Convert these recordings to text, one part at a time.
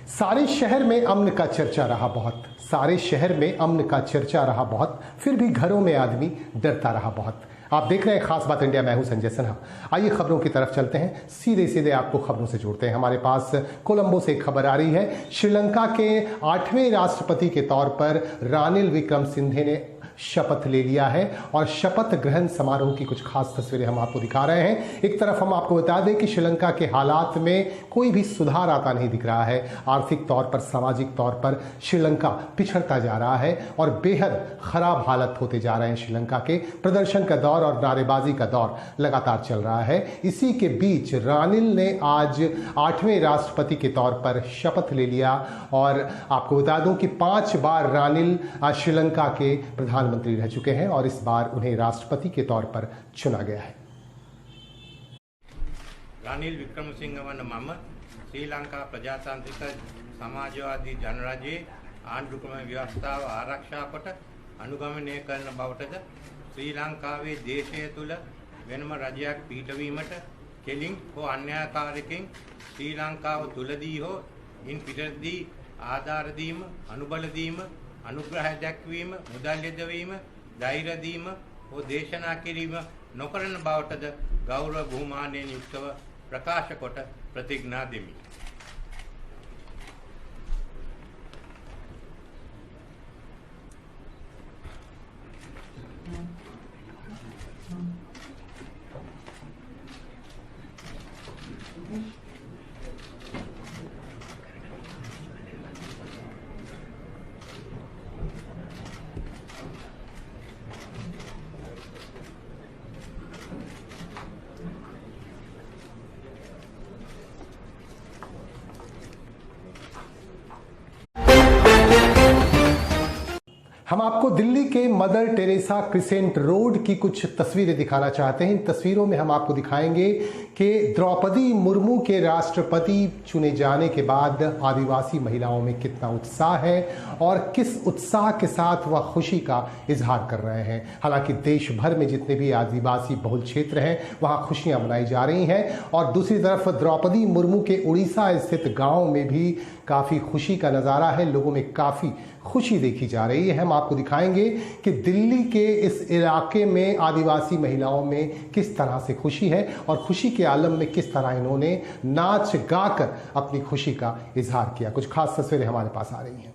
सारे शहर में अमन का चर्चा रहा बहुत, सारे शहर में अमन का चर्चा रहा बहुत, फिर भी घरों में आदमी डरता रहा बहुत। आप देख रहे हैं खास बात इंडिया, मैं हूं संजय सिन्हा। आइए खबरों की तरफ चलते हैं, सीधे सीधे आपको खबरों से जोड़ते हैं। हमारे पास कोलंबो से एक खबर आ रही है। श्रीलंका के 8वें राष्ट्रपति के तौर पर रानिल विक्रमसिंघे ने शपथ ले लिया है और शपथ ग्रहण समारोह की कुछ खास तस्वीरें हम आपको दिखा रहे हैं। एक तरफ हम आपको बता दें कि श्रीलंका के हालात में कोई भी सुधार आता नहीं दिख रहा है। आर्थिक तौर पर, सामाजिक तौर पर श्रीलंका पिछड़ता जा रहा है और बेहद खराब हालत होते जा रहे हैं। श्रीलंका के प्रदर्शन का दौर और नारेबाजी का दौर लगातार चल रहा है। इसी के बीच रानिल ने आज 8वें राष्ट्रपति के तौर पर शपथ ले लिया और आपको बता दूं कि 5 बार रानिल श्रीलंका के प्रधानमंत्री रह चुके हैं और इस बार उन्हें राष्ट्रपति के तौर पर चुना गया है। रानिल विक्रमसिंघ वन मम श्रीलंका प्रजातांत्रिक समाजवादी जनराज्ये ආණ්ඩුක්‍රම ව්‍යවස්ථාව ආරක්ෂා කොට අනුගමනය කරන බවටද ශ්‍රීලංකාවේ දේශය තුළ වෙනම රජයක් පිහිටවීමට කෙලින් හෝ අන්‍යායකාරකෙන් ශ්‍රීලංකාව තුළදී හෝ ඉන් පිටදී ආධාර දීම, අනුබල දීම, අනුග්‍රහය දැක්වීම, මුදල් යෙදවීම, ධෛර්ය දීම හෝ දේශනා කිරීම නොකරන බවටද ගෞරව බහුමානයෙන් යුක්තව ප්‍රකාශ කොට ප්‍රතිඥා දෙමි. हम आपको दिल्ली के मदर टेरेसा क्रिसेंट रोड की कुछ तस्वीरें दिखाना चाहते हैं। इन तस्वीरों में हम आपको दिखाएंगे कि द्रौपदी मुर्मू के राष्ट्रपति चुने जाने के बाद आदिवासी महिलाओं में कितना उत्साह है और किस उत्साह के साथ वह खुशी का इजहार कर रहे हैं। हालांकि देश भर में जितने भी आदिवासी बहुल क्षेत्र हैं वहां खुशियां मनाई जा रही हैं और दूसरी तरफ द्रौपदी मुर्मू के उड़ीसा स्थित गांव में भी काफ़ी खुशी का नज़ारा है। लोगों में काफ़ी खुशी देखी जा रही है। हम आपको दिखाएंगे कि दिल्ली के इस इलाके में आदिवासी महिलाओं में किस तरह से खुशी है और खुशी के आलम में किस तरह इन्होंने नाच गाकर अपनी खुशी का इजहार किया। कुछ खास तस्वीरें हमारे पास आ रही हैं।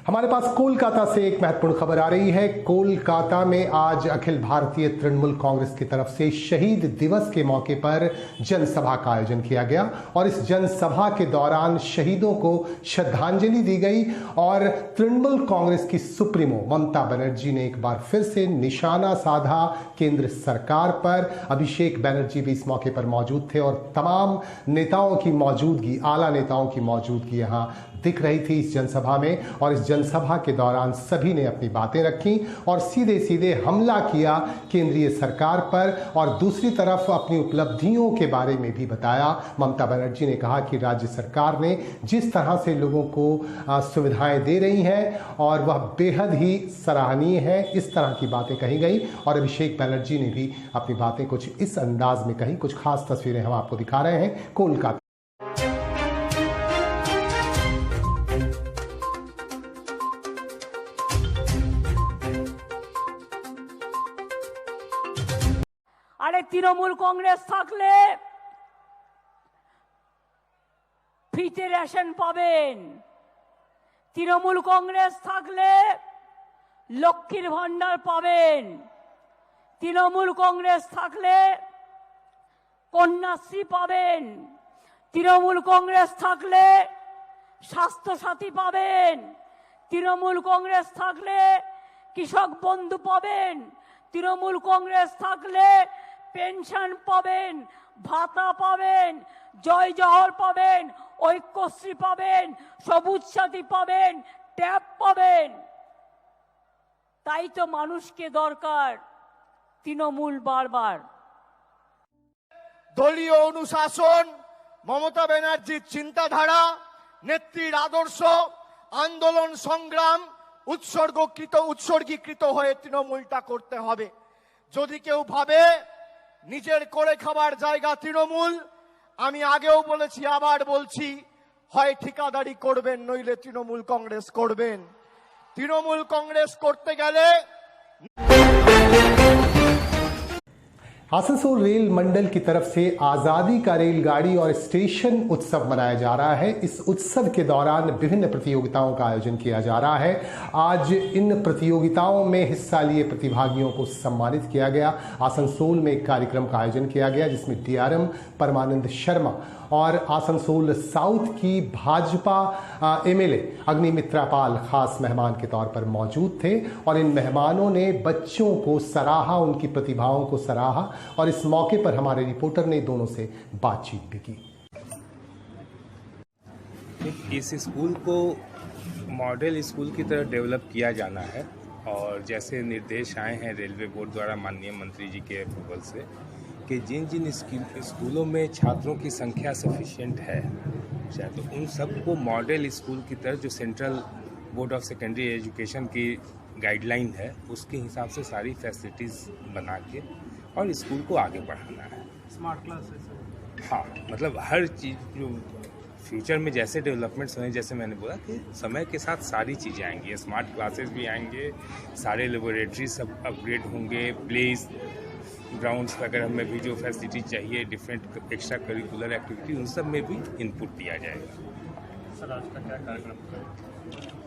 हमारे पास कोलकाता से एक महत्वपूर्ण खबर आ रही है। कोलकाता में आज अखिल भारतीय तृणमूल कांग्रेस की तरफ से शहीद दिवस के मौके पर जनसभा का आयोजन किया गया और इस जनसभा के दौरान शहीदों को श्रद्धांजलि दी गई और तृणमूल कांग्रेस की सुप्रीमो ममता बनर्जी ने एक बार फिर से निशाना साधा केंद्र सरकार पर। अभिषेक बनर्जी भी इस मौके पर मौजूद थे और तमाम नेताओं की मौजूदगी, आला नेताओं की मौजूदगी यहां दिख रही थी इस जनसभा में और इस जनसभा के दौरान सभी ने अपनी बातें रखी और सीधे सीधे हमला किया केंद्रीय सरकार पर और दूसरी तरफ अपनी उपलब्धियों के बारे में भी बताया। ममता बनर्जी ने कहा कि राज्य सरकार ने जिस तरह से लोगों को सुविधाएं दे रही हैं और वह बेहद ही सराहनीय है, इस तरह की बातें कही गई और अभिषेक बनर्जी ने भी अपनी बातें कुछ इस अंदाज में कही। कुछ खास तस्वीरें हम आपको दिखा रहे हैं कोलकाता। আরে তৃণমূল কংগ্রেস থাকলে ফ্রিতে রেশন পাবেন। তৃণমূল কংগ্রেস থাকলে লক্ষ্মীর ভান্ডার পাবেন। তৃণমূল কংগ্রেস থাকলে কন্যাশ্রী পাবেন। তৃণমূল কংগ্রেস থাকলে স্বাস্থ্যসাথী পাবেন। তৃণমূল কংগ্রেস থাকলে কৃষক বন্ধু পাবেন। তৃণমূল কংগ্রেস থাকলে পেনশন পাবেন, ভাতা পাবেন, জয় জহর পাবেন, ঐক্যশ্রী পাবেন, সবুজ সাথী পাবেন, ট্যাব পাবেন। তাই তো মানুষকে দরকার তৃণমূল বারবার। দলীয় অনুশাসন, মমতা ব্যানার্জির চিন্তাধারা, নেত্রীর আদর্শ, আন্দোলন সংগ্রাম উৎসর্গীকৃত হয়ে তৃণমূলটা করতে হবে। যদি কেউ ভাবে নিজের করে খাবার জায়গা তৃণমূল, আমি আগেও বলেছি আবার বলছি, হয় ঠিকাদারি করবেন নইলে তৃণমূল কংগ্রেস করবেন। তৃণমূল কংগ্রেস করতে গেলে आसनसोल रेल मंडल की तरफ से आजादी का रेलगाड़ी और स्टेशन उत्सव मनाया जा रहा है। इस उत्सव के दौरान विभिन्न प्रतियोगिताओं का आयोजन किया जा रहा है। आज इन प्रतियोगिताओं में हिस्सा लिए प्रतिभागियों को सम्मानित किया गया। आसनसोल में एक कार्यक्रम का आयोजन किया गया जिसमें डीआरएम परमानंद शर्मा और आसनसोल साउथ की भाजपा एमएलए अग्निमित्रा पाल खास मेहमान के तौर पर मौजूद थे और इन मेहमानों ने बच्चों को सराहा, उनकी प्रतिभाओं को सराहा और इस मौके पर हमारे रिपोर्टर ने दोनों से बातचीत भी की। इस स्कूल को मॉडल स्कूल की तरह डेवलप किया जाना है और जैसे निर्देश आए हैं रेलवे बोर्ड द्वारा माननीय मंत्री जी के अप्रूवल से कि जिन जिन स्कूलों में छात्रों की संख्या सफिशिएंट है तो उन सबको मॉडल स्कूल की तरह जो central board of secondary education की गाइडलाइन है उसके हिसाब से सारी फैसिलिटीज़ बना के और स्कूल को आगे बढ़ाना है। स्मार्ट क्लासेस, हाँ, मतलब हर चीज़ जो फ्यूचर में जैसे डेवलपमेंट्स होंगे, जैसे मैंने बोला कि समय के साथ सारी चीज़ें आएंगी, स्मार्ट क्लासेस भी आएंगे, सारे लेबोरेटरी सब अपग्रेड होंगे, प्लेस ग्राउंड्स वगैरह में भी जो फैसिलिटी चाहिए, डिफरेंट एक्स्ट्रा करिकुलर एक्टिविटी, उन सब में भी इनपुट दिया जाएगा। सर आज का क्या कार्यक्रम?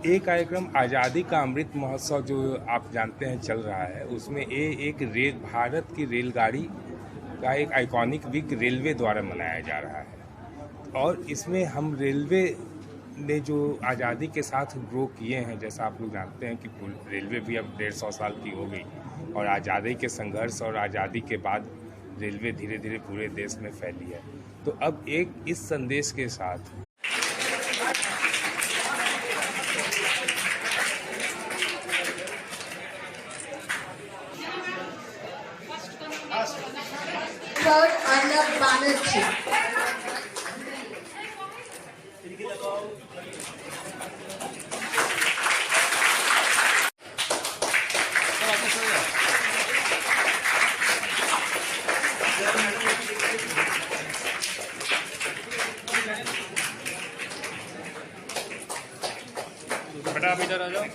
एक कार्यक्रम आज़ादी का अमृत महोत्सव जो आप जानते हैं चल रहा है, उसमें एक भारत की रेलगाड़ी का एक आइकॉनिक वीक रेलवे द्वारा मनाया जा रहा है और इसमें हम रेलवे ने जो आज़ादी के साथ ग्रो किए हैं, जैसा आप लोग जानते हैं कि रेलवे भी अब 150 साल की हो गई और आज़ादी के संघर्ष और आज़ादी के बाद रेलवे धीरे धीरे पूरे देश में फैली है। तो अब एक इस संदेश के साथ Arnab Banerjee. बेटा आप इधर आ जाओ।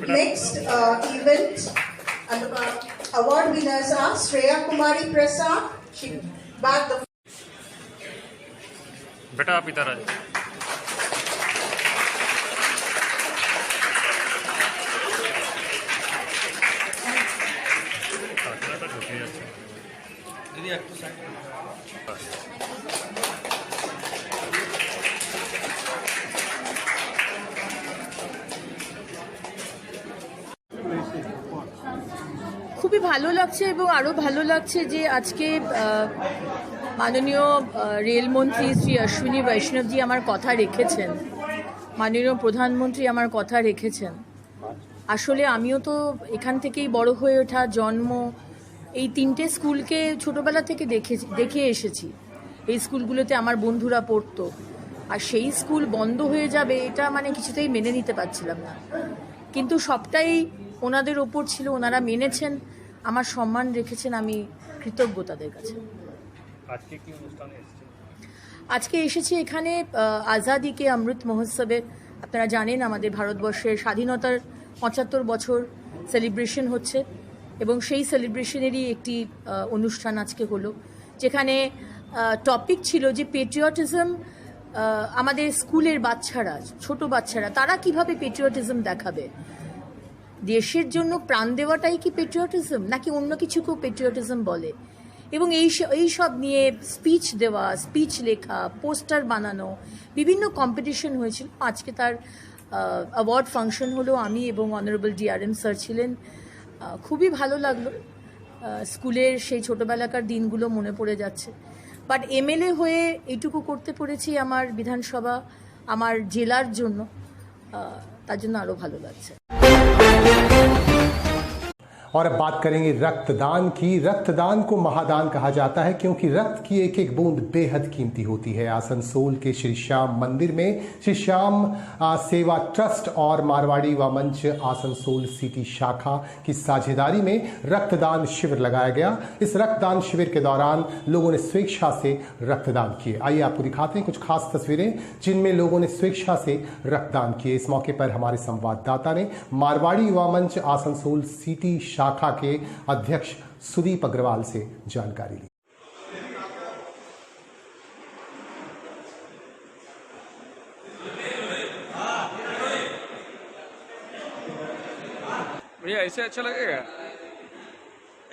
Next event, award winners are Shreya Kumari Prasad. She bagged the बेटा आप इधर आ जाओ। दीदी एक तो साइड খুবই ভালো লাগছে এবং আরও ভালো লাগছে যে আজকে মাননীয় রেলমন্ত্রী শ্রী অশ্বিনী বৈষ্ণবজি আমার কথা রেখেছেন, মাননীয় প্রধানমন্ত্রী আমার কথা রেখেছেন। আসলে আমিও তো এখান থেকেই বড় হয়ে ওঠা, জন্ম, এই তিনটে স্কুলকে ছোটবেলা থেকে দেখে এসেছি। এই স্কুলগুলোতে আমার বন্ধুরা পড়তো, আর সেই স্কুল বন্ধ হয়ে যাবে এটা মানে কিছুতেই মেনে নিতে পারছিলাম না। কিন্তু সবটাই ওনাদের ওপর ছিল, ওনারা মেনেছেন, আমার সম্মান রেখেছেন, আমি কৃতজ্ঞ তাদের কাছে। আজকে এসেছি এখানে আজাদি কে অমৃত মহোৎসবে। আপনারা জানেন আমাদের ভারতবর্ষের স্বাধীনতার ৭৫ বছর সেলিব্রেশন হচ্ছে এবং সেই সেলিব্রেশনেরই একটি অনুষ্ঠান আজকে হলো, যেখানে টপিক ছিল যে পেট্রিয়টিজম, আমাদের স্কুলের বাচ্চারা, ছোট বাচ্চারা, তারা কিভাবে পেট্রিয়টিজম দেখাবে। দেশের জন্য প্রাণ দেওয়াটাই কি পেট্রিয়টিজম, নাকি অন্য কিছুকেও পেট্রিয়টিজম বলে? এবং এই সব নিয়ে স্পিচ দেওয়া, স্পিচ লেখা, পোস্টার বানানো, বিভিন্ন কম্পিটিশন হয়েছিল। আজকে তার অ্যাওয়ার্ড ফাংশন হলো, আমি এবং অনারেবল ডিআরএম স্যার ছিলেন। খুবই ভালো লাগলো। স্কুলের সেই ছোটোবেলাকার দিনগুলো মনে পড়ে যাচ্ছে। বাট এমএলএ হয়ে এইটুকু করতে পেরেছি আমার বিধানসভা, আমার জেলার জন্য, তার জন্য আরও ভালো লাগছে। और अब बात करेंगे रक्तदान की। रक्तदान को महादान कहा जाता है क्योंकि रक्त की एक एक बूंद बेहद कीमती होती है। आसनसोल के श्री श्याम मंदिर में श्री श्याम सेवा ट्रस्ट और मारवाड़ी युवा मंच आसनसोल सिटी शाखा की साझेदारी में रक्तदान शिविर लगाया गया। इस रक्तदान शिविर के दौरान लोगों ने स्वेच्छा से रक्तदान किए। आइए आपको दिखाते हैं कुछ खास तस्वीरें जिनमें लोगों ने स्वेच्छा से रक्तदान किए। इस मौके पर हमारे संवाददाता ने मारवाड़ी युवा मंच आसनसोल सिटी शाखा के अध्यक्ष सुदीप अग्रवाल से जानकारी ली। भैया ऐसे अच्छा लगेगा,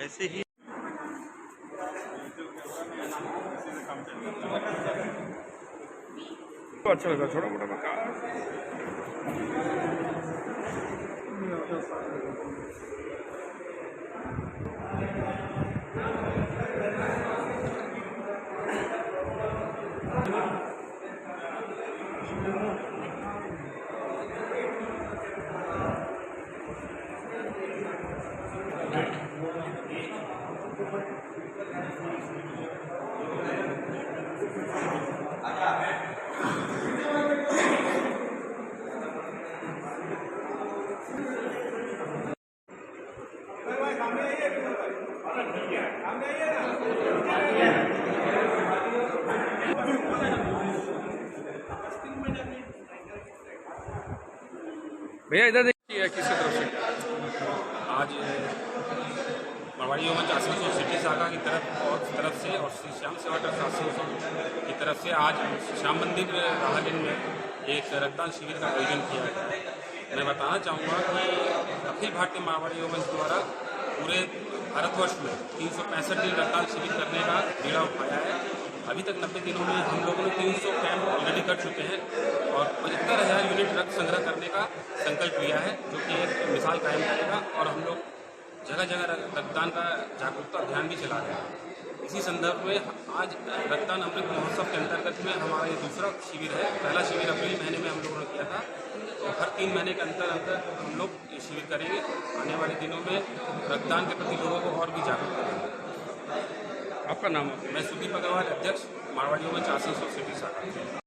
ऐसे ही अच्छा लगा। छोटा मोटा मकान भैया इधर देखिए किसकी तरफ से आज मारवाड़ी युवा मंच आसनसोल सिटी शाखा की तरफ से और श्री श्याम सेवा ट्रस्ट आसनसोल की तरफ से आज श्याम मंदिर राहलिन में एक रक्तदान शिविर का आयोजन किया गया। मैं बताना चाहूँगा कि अखिल भारतीय मारवाड़ी युवा मंच द्वारा पूरे भारतवर्ष में 365 दिन रक्तदान शिविर करने का बीड़ा उठाया है। अभी तक 90 दिनों में हम लोगों ने 300 कैंप ऑलरेडी कर चुके हैं और 75,000 यूनिट रक्त संग्रह करने का संकल्प लिया है, जो कि एक मिसाल कायम करेगा। और हम लोग जगह जगह रक्तदान का जागरूकता अभियान भी चला रहे हैं। इसी संदर्भ में आज रक्तदान अमृत महोत्सव के अंतर्गत में हमारा ये दूसरा शिविर है। पहला शिविर अप्रैल महीने में हम लोगों ने किया था, तो हर 3 महीने के अंतर हम लोग ये शिविर करेंगे। आने वाले दिनों में रक्तदान के प्रति लोगों को और भी जागरूक करेंगे। आपका नाम? मैं सुदीप अग्रवाल, अध्यक्ष मारवाड़ी युवा मंच आसनसोल सिटी शाखा।